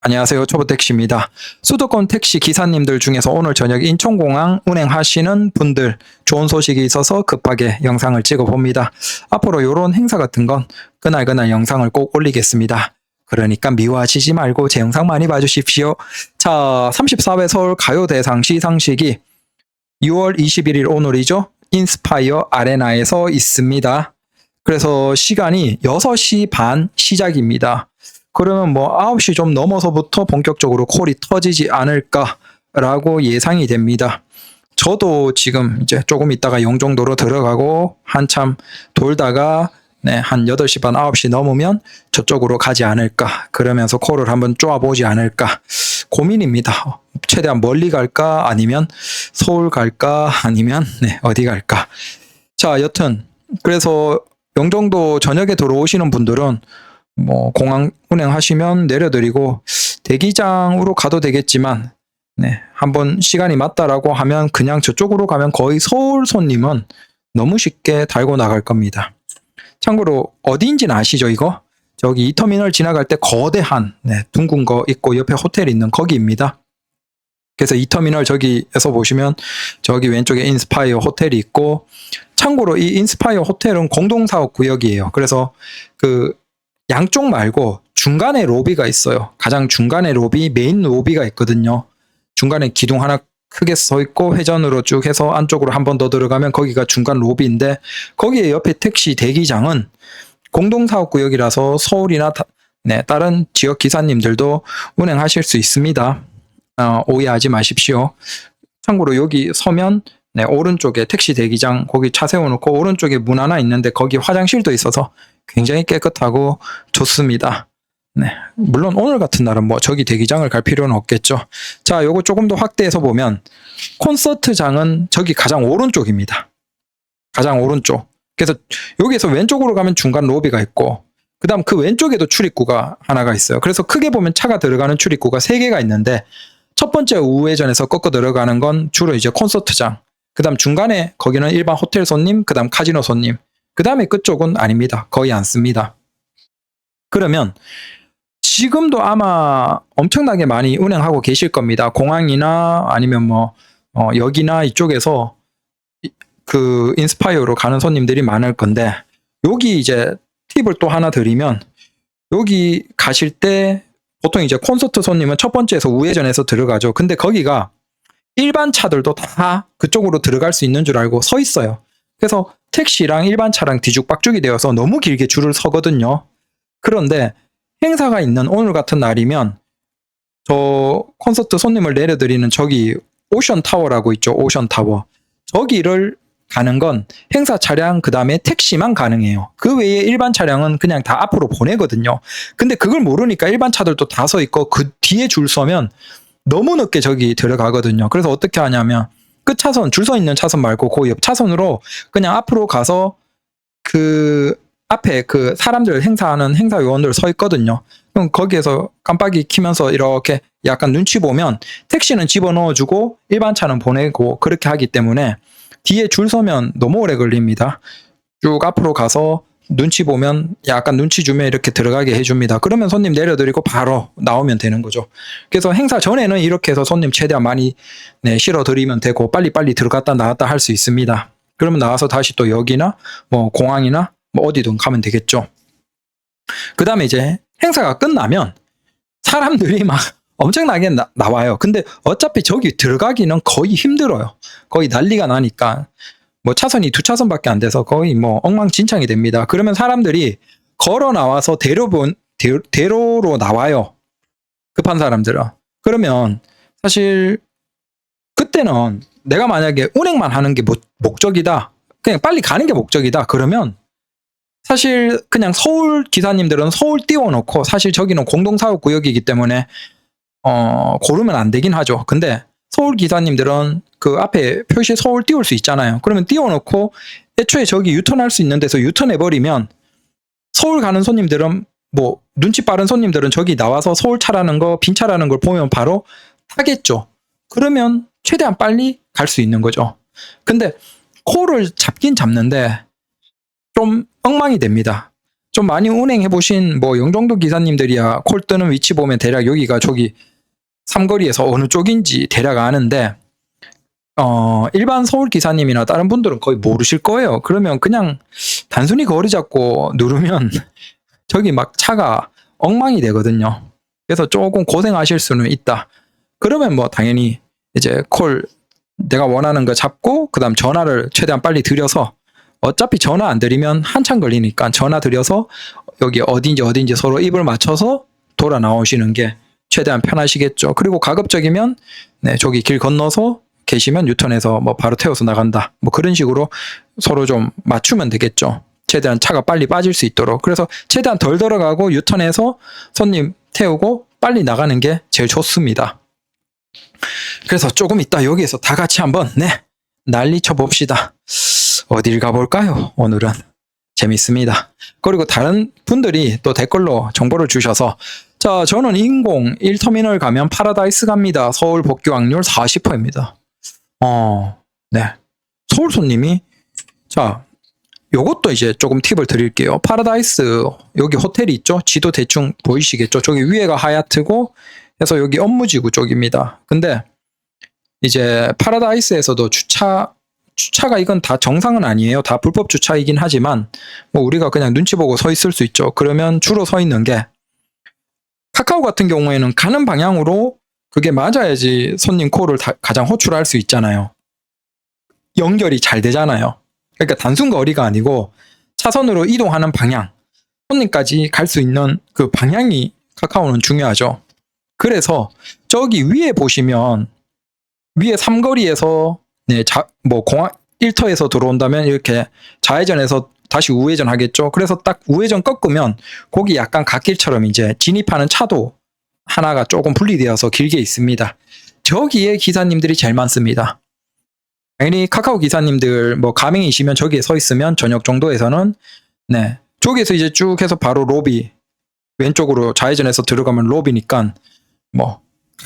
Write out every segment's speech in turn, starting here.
안녕하세요. 초보택시입니다. 수도권 택시 기사님들 중에서 오늘 저녁 인천공항 운행하시는 분들 좋은 소식이 있어서 급하게 영상을 찍어봅니다. 앞으로 이런 행사 같은 건 그날 영상을 꼭 올리겠습니다. 그러니까 미워하시지 말고 제 영상 많이 봐주십시오. 자, 34회 서울 가요대상 시상식이 6월 21일 오늘이죠. 인스파이어 아레나에서 있습니다. 그래서 시간이 6시 반 시작입니다. 그러면 뭐 9시 좀 넘어서부터 본격적으로 콜이 터지지 않을까라고 예상이 됩니다. 저도 지금 이제 조금 있다가 영종도로 들어가고 한참 돌다가 한 8시 반 9시 넘으면 저쪽으로 가지 않을까, 그러면서 콜을 한번 쪼아보지 않을까 고민입니다. 최대한 멀리 갈까 아니면 서울 갈까 아니면 어디 갈까. 자, 여튼 그래서 영종도 저녁에 들어오시는 분들은 뭐 공항 운행하시면 내려드리고 대기장으로 가도 되겠지만 한번 시간이 맞다라고 하면 그냥 저쪽으로 가면 거의 서울 손님은 너무 쉽게 달고 나갈 겁니다. 참고로 어디인지는 아시죠? 이거 저기 2터미널 지나갈 때 거대한 둥근 거 있고 옆에 호텔 있는 거기입니다. 그래서 2터미널 저기에서 보시면 저기 왼쪽에 인스파이어 호텔이 있고, 참고로 이 인스파이어 호텔은 공동사업 구역이에요. 그래서 그 양쪽 말고 중간에 로비가 있어요. 가장 중간에 로비, 메인 로비가 있거든요. 중간에 기둥 하나 크게 서 있고 회전으로 쭉 해서 안쪽으로 한 번 더 들어가면 거기가 중간 로비인데, 거기에 옆에 택시 대기장은 공동사업구역이라서 서울이나 다른 지역 기사님들도 운행하실 수 있습니다. 오해하지 마십시오. 참고로 여기 서면 오른쪽에 택시 대기장 거기 차 세워놓고 오른쪽에 문 하나 있는데 거기 화장실도 있어서 굉장히 깨끗하고 좋습니다. 물론 오늘 같은 날은 뭐 저기 대기장을 갈 필요는 없겠죠. 자, 요거 조금 더 확대해서 보면 콘서트장은 저기 가장 오른쪽입니다. 가장 오른쪽. 그래서 여기에서 왼쪽으로 가면 중간 로비가 있고, 그 다음 그 왼쪽에도 출입구가 하나가 있어요. 그래서 크게 보면 차가 들어가는 출입구가 3개가 있는데, 첫 번째 우회전에서 꺾어 들어가는 건 주로 이제 콘서트장, 그 다음 중간에 거기는 일반 호텔 손님, 그 다음 카지노 손님, 그 다음에 끝쪽은 아닙니다. 거의 안 씁니다. 그러면 지금도 아마 엄청나게 많이 운행하고 계실 겁니다. 공항이나 아니면 뭐 여기나 이쪽에서 그 인스파이어로 가는 손님들이 많을 건데, 여기 이제 팁을 또 하나 드리면, 여기 가실 때 보통 이제 콘서트 손님은 첫 번째에서 우회전해서 들어가죠. 근데 거기가 일반 차들도 다 그쪽으로 들어갈 수 있는 줄 알고 서 있어요. 그래서 택시랑 일반 차랑 뒤죽박죽이 되어서 너무 길게 줄을 서거든요. 그런데 행사가 있는 오늘 같은 날이면 저 콘서트 손님을 내려드리는 저기 오션타워라고 있죠. 오션타워. 저기를 가는 건 행사 차량 그 다음에 택시만 가능해요. 그 외에 일반 차량은 그냥 다 앞으로 보내거든요. 근데 그걸 모르니까 일반 차들도 다 서 있고 그 뒤에 줄 서면 너무 늦게 저기 들어가거든요. 그래서 어떻게 하냐면 끝 차선, 줄 서 있는 차선 말고 그 옆 차선으로 그냥 앞으로 가서 그 앞에 그 사람들 행사하는 행사 요원들 서 있거든요. 그럼 거기에서 깜빡이 키면서 이렇게 약간 눈치 보면 택시는 집어넣어주고 일반 차는 보내고 그렇게 하기 때문에 뒤에 줄 서면 너무 오래 걸립니다. 쭉 앞으로 가서 눈치 보면 약간 눈치 주면 이렇게 들어가게 해줍니다. 그러면 손님 내려드리고 바로 나오면 되는 거죠. 그래서 행사 전에는 이렇게 해서 손님 최대한 많이 실어드리면 되고 빨리빨리 들어갔다 나왔다 할 수 있습니다. 그러면 나와서 다시 또 여기나 뭐 공항이나 뭐 어디든 가면 되겠죠. 그 다음에 이제 행사가 끝나면 사람들이 막 엄청나게 나와요. 근데 어차피 저기 들어가기는 거의 힘들어요. 거의 난리가 나니까 뭐 차선이 2차선밖에 안 돼서 거의 뭐 엉망진창이 됩니다. 그러면 사람들이 걸어 나와서 대로로 나와요. 급한 사람들은. 그러면 사실 그때는 내가 만약에 운행만 하는 게 목적이다, 그냥 빨리 가는 게 목적이다, 그러면 사실 그냥 서울 기사님들은 서울 띄워놓고, 사실 저기는 공동사업구역이기 때문에 고르면 안 되긴 하죠. 근데 서울 기사님들은 그 앞에 표시에 서울 띄울 수 있잖아요. 그러면 띄워놓고 애초에 저기 유턴할 수 있는 데서 유턴해버리면 서울 가는 손님들은 뭐 눈치 빠른 손님들은 저기 나와서 서울 차라는 거, 빈 차라는 걸 보면 바로 타겠죠. 그러면 최대한 빨리 갈 수 있는 거죠. 근데 콜을 잡긴 잡는데 좀 엉망이 됩니다. 좀 많이 운행해보신 뭐 영종도 기사님들이야 콜 뜨는 위치 보면 대략 여기가 저기 삼거리에서 어느 쪽인지 대략 아는데, 일반 서울 기사님이나 다른 분들은 거의 모르실 거예요. 그러면 그냥 단순히 거리 잡고 누르면 저기 막 차가 엉망이 되거든요. 그래서 조금 고생하실 수는 있다. 그러면 뭐 당연히 이제 콜 내가 원하는 거 잡고 그 다음 전화를 최대한 빨리 드려서, 어차피 전화 안 드리면 한참 걸리니까 전화 드려서 여기 어딘지 서로 입을 맞춰서 돌아 나오시는 게 최대한 편하시겠죠. 그리고 가급적이면 네, 저기 길 건너서 계시면 유턴해서 뭐 바로 태워서 나간다. 뭐 그런 식으로 서로 좀 맞추면 되겠죠. 최대한 차가 빨리 빠질 수 있도록. 그래서 최대한 덜 들어가고 유턴해서 손님 태우고 빨리 나가는 게 제일 좋습니다. 그래서 조금 이따 여기에서 다 같이 한번 난리 쳐봅시다. 어딜 가볼까요? 오늘은 재밌습니다. 그리고 다른 분들이 또 댓글로 정보를 주셔서, 자, 저는 인공 1터미널 가면 파라다이스 갑니다. 서울 복귀 확률 40%입니다. 네. 서울 손님이, 자, 요것도 이제 조금 팁을 드릴게요. 파라다이스 여기 호텔이 있죠? 지도 대충 보이시겠죠? 저기 위에가 하얏트고 해서 여기 업무지구 쪽입니다. 근데 이제 파라다이스에서도 주차가 이건 다 정상은 아니에요. 다 불법 주차이긴 하지만 뭐 우리가 그냥 눈치 보고 서 있을 수 있죠. 그러면 주로 서 있는 게, 카카오 같은 경우에는 가는 방향으로 그게 맞아야지 손님 콜을 가장 호출할 수 있잖아요. 연결이 잘 되잖아요. 그러니까 단순 거리가 아니고 차선으로 이동하는 방향, 손님까지 갈 수 있는 그 방향이 카카오는 중요하죠. 그래서 저기 위에 보시면 위에 삼거리에서 뭐 공항 1터에서 들어온다면 이렇게 좌회전해서 다시 우회전 하겠죠. 그래서 딱 우회전 꺾으면 거기 약간 갓길처럼 이제 진입하는 차도 하나가 조금 분리되어서 길게 있습니다. 저기에 기사님들이 제일 많습니다. 당연히 카카오 기사님들 뭐 가맹이시면 저기에 서 있으면 저녁 정도에서는 저기에서 이제 쭉 해서 바로 로비, 왼쪽으로 좌회전해서 들어가면 로비니까 뭐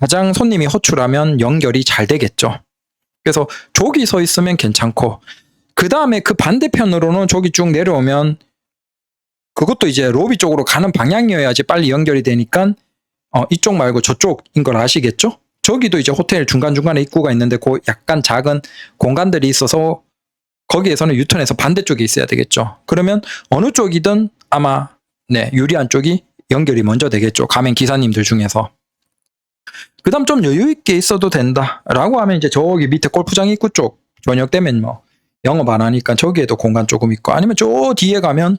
가장 손님이 호출하면 연결이 잘 되겠죠. 그래서 저기 서 있으면 괜찮고, 그 다음에 그 반대편으로는 저기 쭉 내려오면 그것도 이제 로비 쪽으로 가는 방향이어야지 빨리 연결이 되니까 이쪽 말고 저쪽인 걸 아시겠죠? 저기도 이제 호텔 중간중간에 입구가 있는데 그 약간 작은 공간들이 있어서 거기에서는 유턴해서 반대쪽에 있어야 되겠죠. 그러면 어느 쪽이든 아마 유리한 쪽이 연결이 먼저 되겠죠. 가맹 기사님들 중에서. 그 다음 좀 여유 있게 있어도 된다 라고 하면 이제 저기 밑에 골프장 입구 쪽 저녁 되면 뭐 영업 안 하니까 저기에도 공간 조금 있고, 아니면 저 뒤에 가면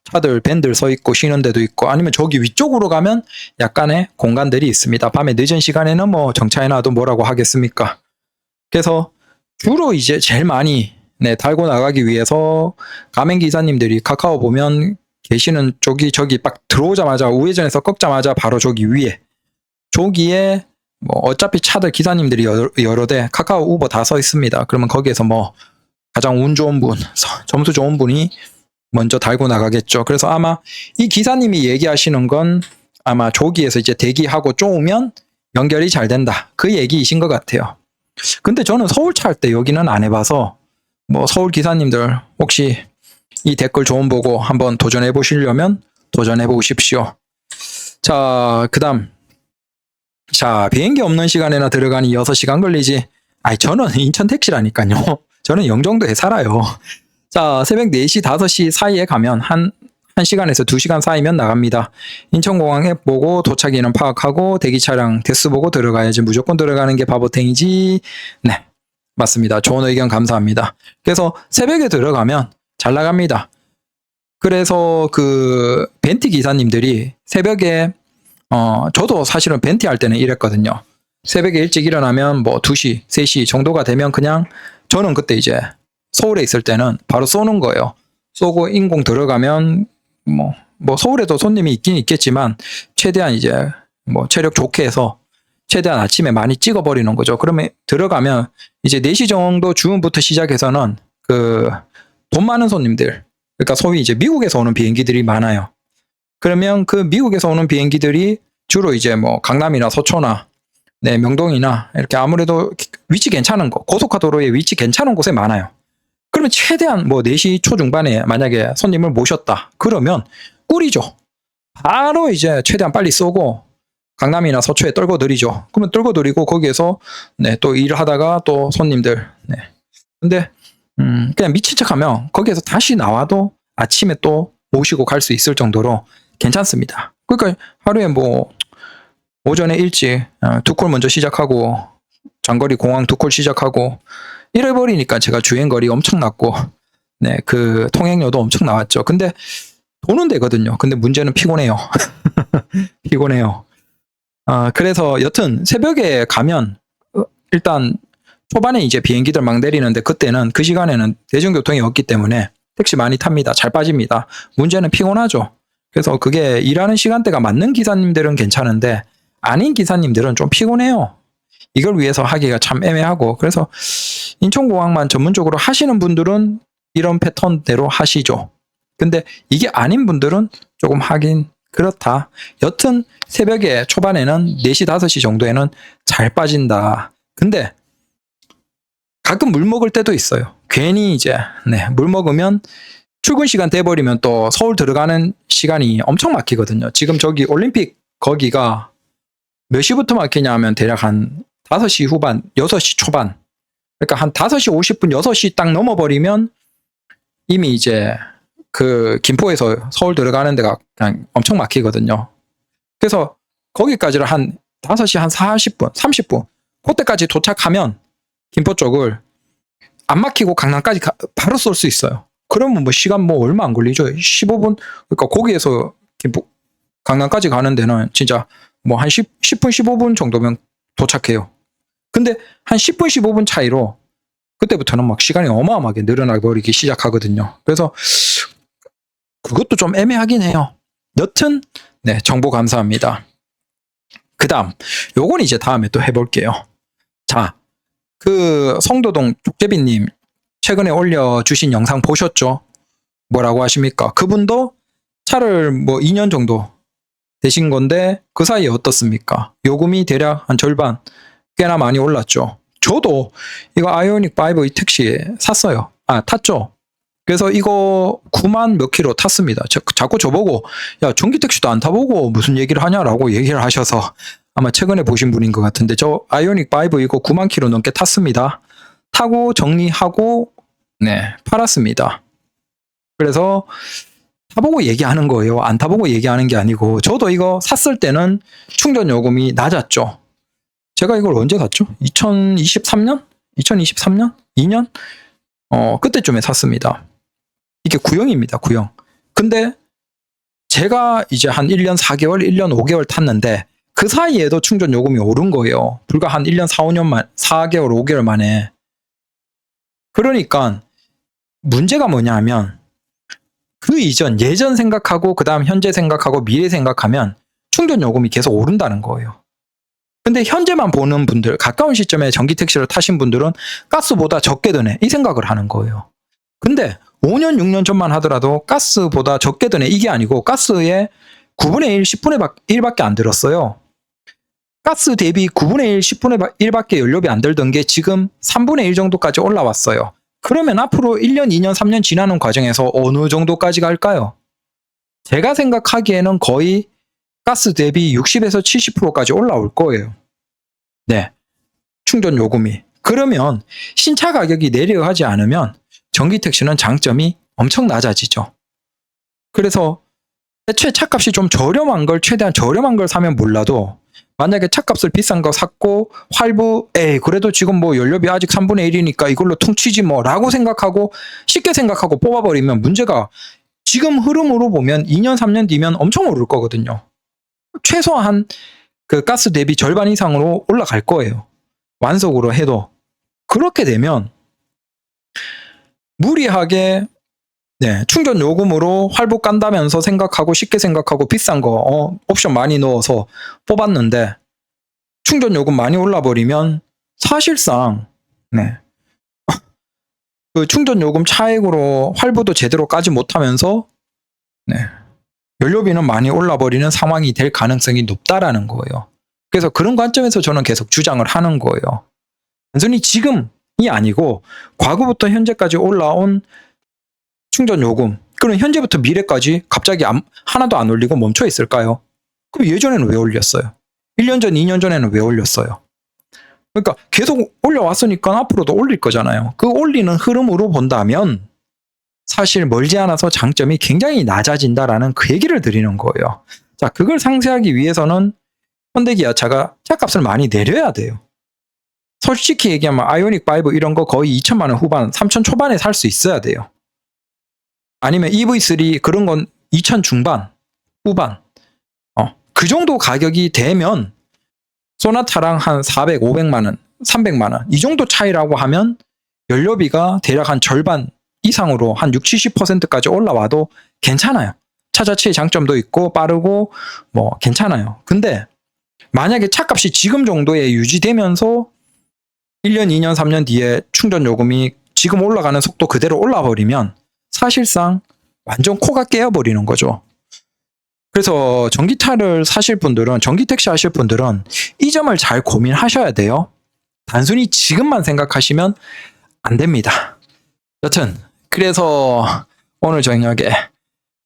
차들 밴들 서 있고 쉬는 데도 있고, 아니면 저기 위쪽으로 가면 약간의 공간들이 있습니다. 밤에 늦은 시간에는 뭐 정차해놔도 뭐라고 하겠습니까. 그래서 주로 이제 제일 많이 달고 나가기 위해서 가맹 기사님들이 카카오 보면 계시는 쪽이 저기 딱 들어오자마자 우회전해서 꺾자마자 바로 저기 위에, 저기에 뭐 어차피 차들 기사님들이 여러 대 카카오 우버 다 서 있습니다. 그러면 거기에서 뭐 가장 운 좋은 분, 점수 좋은 분이 먼저 달고 나가겠죠. 그래서 아마 이 기사님이 얘기하시는 건 아마 저기에서 이제 대기하고 쪼으면 연결이 잘 된다, 그 얘기이신 것 같아요. 근데 저는 서울 차 할 때 여기는 안 해봐서 뭐 서울 기사님들 혹시 이 댓글 조언 보고 한번 도전해 보시려면 도전해 보십시오. 자, 그 다음, 자, 비행기 없는 시간에나 들어가니 6시간 걸리지. 아니, 저는 인천 택시라니까요. 저는 영종도에 살아요. 자, 새벽 4시, 5시 사이에 가면 1시간에서 2시간 사이면 나갑니다. 인천공항 앱 보고 도착인원 파악하고 대기 차량 대수 보고 들어가야지. 무조건 들어가는 게 바보탱이지. 네, 맞습니다. 좋은 의견 감사합니다. 그래서 새벽에 들어가면 잘 나갑니다. 그래서 그 벤티 기사님들이 새벽에 저도 사실은 벤티 할 때는 이랬거든요. 새벽에 일찍 일어나면 뭐 2시, 3시 정도가 되면 그냥, 저는 그때 이제 서울에 있을 때는 바로 쏘는 거예요. 쏘고 인공 들어가면 뭐 서울에도 손님이 있긴 있겠지만 최대한 이제 뭐 체력 좋게 해서 최대한 아침에 많이 찍어버리는 거죠. 그러면 들어가면 이제 4시 정도 주문부터 시작해서는 그 돈 많은 손님들, 그러니까 소위 이제 미국에서 오는 비행기들이 많아요. 그러면 그 미국에서 오는 비행기들이 주로 이제 뭐 강남이나 서초나 명동이나 이렇게 아무래도 위치 괜찮은 곳, 고속화도로에 위치 괜찮은 곳에 많아요. 그러면 최대한 뭐 4시 초중반에 만약에 손님을 모셨다. 그러면 꿀이죠. 바로 이제 최대한 빨리 쏘고 강남이나 서초에 떨궈 드리죠. 그러면 떨궈 드리고 거기에서 네, 또 일을 하다가 또 손님들 네. 근데 그냥 미친 척하면 거기에서 다시 나와도 아침에 또 모시고 갈 수 있을 정도로 괜찮습니다. 그러니까 하루에 뭐 오전에 일찍 2콜 먼저 시작하고 장거리 공항 2콜 시작하고 이래 버리니까 제가 주행거리 엄청 났고 네, 그 통행료도 엄청 나왔죠. 근데 돈은 되거든요. 근데 문제는 피곤해요. 피곤해요. 그래서 여튼 새벽에 가면 일단 초반에 이제 비행기들 막 내리는데 그때는 그 시간에는 대중교통이 없기 때문에 택시 많이 탑니다. 잘 빠집니다. 문제는 피곤하죠. 그래서 그게 일하는 시간대가 맞는 기사님들은 괜찮은데 아닌 기사님들은 좀 피곤해요. 이걸 위해서 하기가 참 애매하고 그래서 인천공항만 전문적으로 하시는 분들은 이런 패턴대로 하시죠. 근데 이게 아닌 분들은 조금 하긴 그렇다. 여튼 새벽에 초반에는 4시, 5시 정도에는 잘 빠진다. 근데 가끔 물 먹을 때도 있어요. 괜히 이제 네, 물 먹으면 출근 시간 돼버리면 또 서울 들어가는 시간이 엄청 막히거든요. 지금 저기 올림픽 거기가 몇 시부터 막히냐 하면 대략 한 5시 후반, 6시 초반. 그러니까 한 5시 50분, 6시 딱 넘어버리면 이미 이제 그 김포에서 서울 들어가는 데가 그냥 엄청 막히거든요. 그래서 거기까지를 한 5시 한 40분, 30분 그때까지 도착하면 김포 쪽을 안 막히고 강남까지 바로 쏠 수 있어요. 그러면 뭐 시간 뭐 얼마 안 걸리죠. 15분. 그러니까 거기에서 김포 강남까지 가는 데는 진짜 뭐 한 10분, 15분 정도면 도착해요. 근데 한 10분, 15분 차이로 그때부터는 막 시간이 어마어마하게 늘어나 버리기 시작하거든요. 그래서 그것도 좀 애매하긴 해요. 여튼 네, 정보 감사합니다. 그 다음 요건 이제 다음에 또 해볼게요. 자, 그 성도동 족제비님 최근에 올려주신 영상 보셨죠? 뭐라고 하십니까? 그분도 차를 뭐 2년 정도 되신 건데 그 사이에 어떻습니까? 요금이 대략 한 절반 꽤나 많이 올랐죠. 저도 이거 아이오닉 5 이 택시 샀어요. 탔죠. 그래서 이거 9만 몇 킬로 탔습니다. 자꾸 저보고 야 전기 택시도 안 타보고 무슨 얘기를 하냐라고 얘기를 하셔서 아마 최근에 보신 분인 것 같은데 저 아이오닉 5 이거 9만 킬로 넘게 탔습니다. 타고 정리하고 네 팔았습니다. 그래서 타보고 얘기하는 거예요. 안 타보고 얘기하는 게 아니고 저도 이거 샀을 때는 충전 요금이 낮았죠. 제가 이걸 언제 샀죠? 2023년? 2023년? 2년? 그때쯤에 샀습니다. 이게 구형입니다. 구형. 근데 제가 이제 한 1년 4개월, 1년 5개월 탔는데 그 사이에도 충전 요금이 오른 거예요. 불과 한 1년 4, 5년 만, 4개월, 5개월 만에. 그러니까 문제가 뭐냐 하면 그 이전, 예전 생각하고 그 다음 현재 생각하고 미래 생각하면 충전 요금이 계속 오른다는 거예요. 근데 현재만 보는 분들, 가까운 시점에 전기 택시를 타신 분들은 가스보다 적게 드네 이 생각을 하는 거예요. 근데 5년, 6년 전만 하더라도 가스보다 적게 드네 이게 아니고 가스의 9분의 1, 10분의 1밖에 안 들었어요. 가스 대비 9분의 1, 10분의 1밖에 연료비 안 들던 게 지금 3분의 1 정도까지 올라왔어요. 그러면 앞으로 1년, 2년, 3년 지나는 과정에서 어느 정도까지 갈까요? 제가 생각하기에는 거의 가스 대비 60에서 70%까지 올라올 거예요. 네. 충전 요금이. 그러면 신차 가격이 내려가지 않으면 전기 택시는 장점이 엄청 낮아지죠. 그래서 애초에 차값이 좀 저렴한 걸 최대한 저렴한 걸 사면 몰라도 만약에 차값을 비싼 거 샀고 활부 그래도 지금 뭐 연료비 아직 3분의 1이니까 이걸로 퉁치지 뭐 라고 생각하고 쉽게 생각하고 뽑아버리면 문제가 지금 흐름으로 보면 2년 3년 뒤면 엄청 오를 거거든요. 최소한 그 가스 대비 절반 이상으로 올라갈 거예요. 완속으로 해도. 그렇게 되면 무리하게 네, 충전 요금으로 활부 깐다면서 생각하고 쉽게 생각하고 비싼 거 옵션 많이 넣어서 뽑았는데 충전 요금 많이 올라버리면 사실상 네, 그 충전 요금 차액으로 활부도 제대로 까지 못하면서 네, 연료비는 많이 올라버리는 상황이 될 가능성이 높다라는 거예요. 그래서 그런 관점에서 저는 계속 주장을 하는 거예요. 단순히 지금 아니고 과거부터 현재까지 올라온 충전 요금, 그럼 현재부터 미래까지 갑자기 하나도 안 올리고 멈춰 있을까요? 그럼 예전에는 왜 올렸어요? 1년 전, 2년 전에는 왜 올렸어요? 그러니까 계속 올려왔으니까 앞으로도 올릴 거잖아요. 그 올리는 흐름으로 본다면 사실 멀지 않아서 장점이 굉장히 낮아진다라는 그 얘기를 드리는 거예요. 자, 그걸 상쇄하기 위해서는 현대기아차가 차값을 많이 내려야 돼요. 솔직히 얘기하면 아이오닉 5 이런 거 거의 2천만 원 후반, 3천 초반에 살 수 있어야 돼요. 아니면 EV3 그런 건 2천 중반, 후반. 그 정도 가격이 되면 소나타랑 한 400, 500만 원, 300만 원 이 정도 차이라고 하면 연료비가 대략 한 절반 이상으로 한 60, 70%까지 올라와도 괜찮아요. 차 자체의 장점도 있고 빠르고 뭐 괜찮아요. 근데 만약에 차값이 지금 정도에 유지되면서 1년, 2년, 3년 뒤에 충전 요금이 지금 올라가는 속도 그대로 올라버리면 사실상 완전 코가 깨어버리는 거죠. 그래서 전기차를 사실 분들은, 전기 택시 하실 분들은 이 점을 잘 고민하셔야 돼요. 단순히 지금만 생각하시면 안 됩니다. 여튼 그래서 오늘 저녁에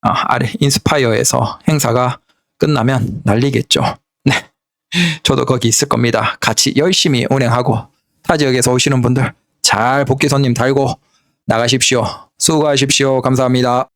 아래 인스파이어에서 행사가 끝나면 난리겠죠. 네, 저도 거기 있을 겁니다. 같이 열심히 운행하고 타 지역에서 오시는 분들 잘 복귀 손님 달고 나가십시오. 수고하십시오. 감사합니다.